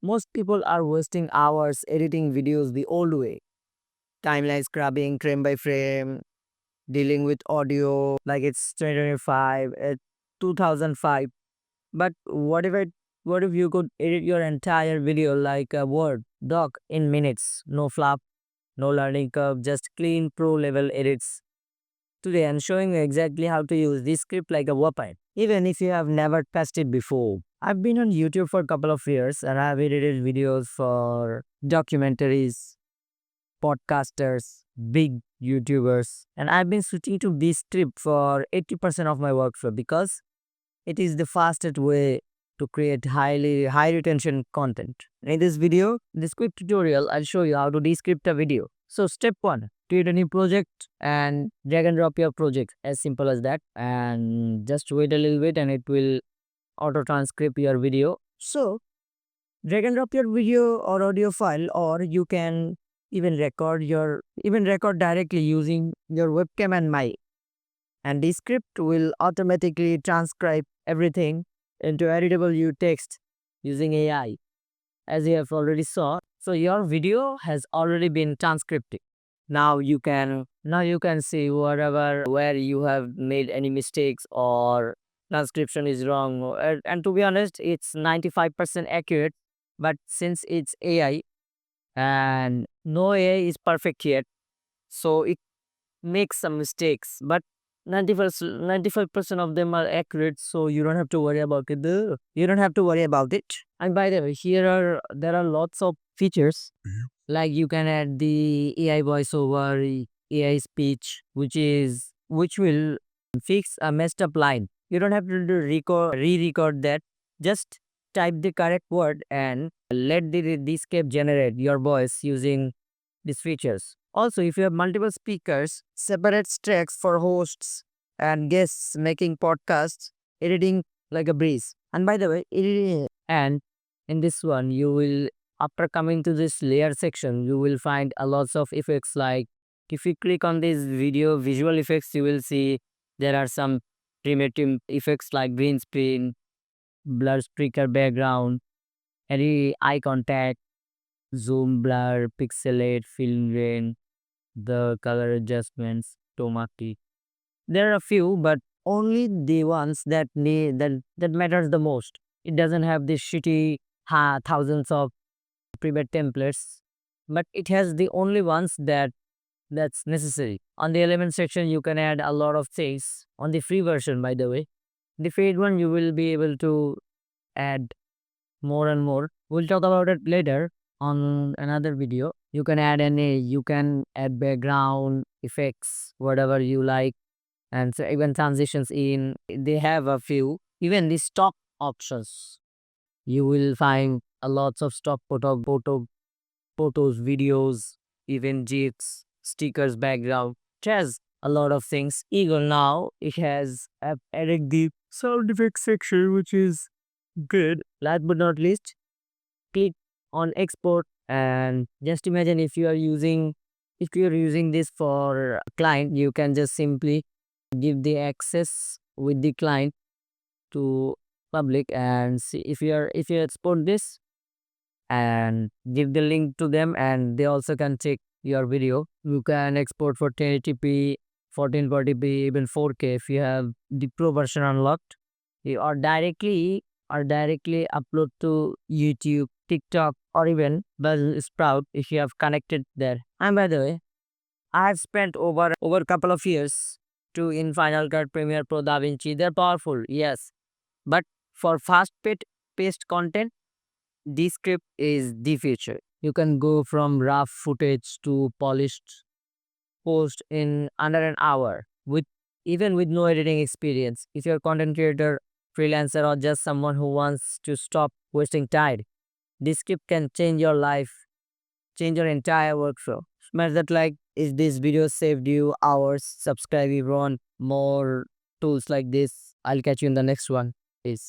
Most people are wasting hours editing videos the old way. Timeline scrubbing frame by frame, dealing with audio like it's 2025, 2005. But what if you could edit your entire video like a Word doc in minutes? No fluff, no learning curve, just clean pro level edits. Today I'm showing you exactly how to use this script like a weapon, even if you have never touched it before. I've been on YouTube for a couple of years and I've edited videos for documentaries, podcasters, big YouTubers, and I've been switching to this script for 80% of my workflow because it is the fastest way to create high retention content. In this video, the script tutorial, I'll show you how to descript a video. So step 1, create a new project and drag and drop your project, as simple as that, and just wait a little bit and it will auto transcribe your video. So drag and drop your video or audio file, or you can even record directly using your webcam and mic, and the script will automatically transcribe everything into editable text using AI, as you have already saw. So your video has already been transcribed. Now you can see where you have made any mistakes or transcription is wrong. And to be honest, it's 95% accurate. But since it's AI and no AI is perfect yet, so it makes some mistakes. But 95% of them are accurate, so you don't have to worry about it. You don't have to worry about it. And by the way, there are lots of features, like you can add the AI voiceover, AI speech, which will fix a messed up line. You don't have to re-record that. Just type the correct word and let the script generate your voice using these features. Also, if you have multiple speakers, separate tracks for hosts and guests making podcasts, editing like a breeze. And by the way, and in this one, you will, after coming to this layer section, you will find a lots of effects. Like if you click on this video visual effects, you will see there are some primitive effects like green screen, blur speaker background, any eye contact, zoom, blur, pixelate, film grain, the color adjustments, chroma key. There are a few, but only the ones that matters the most. It doesn't have this shitty thousands of pre-made templates, but it has the only ones that's necessary. On the element section, you can add a lot of things. On the free version, by the way, the paid one you will be able to add more and more. We'll talk about it later on another video. You can add background effects, whatever you like, and so even transitions in. They have a few. Even the stock options, you will find a lots of stock photos, videos, even GIFs, stickers, background. It has a lot of things. Even now, it has added the sound effects section, which is good. Last but not least, click on export and just imagine if you are using this for a client, you can just simply give the access with the client to public and see if you export this and give the link to them, and they also can check your video. You can export for 1080p, 1440p, even 4K if you have the pro version unlocked. You or directly upload to YouTube, TikTok, or even Buzzsprout if you have connected there. And by the way, I have spent over a couple of years to in Final Cut, Premiere Pro, DaVinci. They're powerful, yes, but for paced content, Descript is the future. You can go from rough footage to polished post in under an hour with even with no editing experience. If you're a content creator, freelancer, or just someone who wants to stop wasting time, Descript can change your life, change your entire workflow. Smash that like if this video saved you hours. Subscribe if you want more tools like this. I'll catch you in the next one. Peace.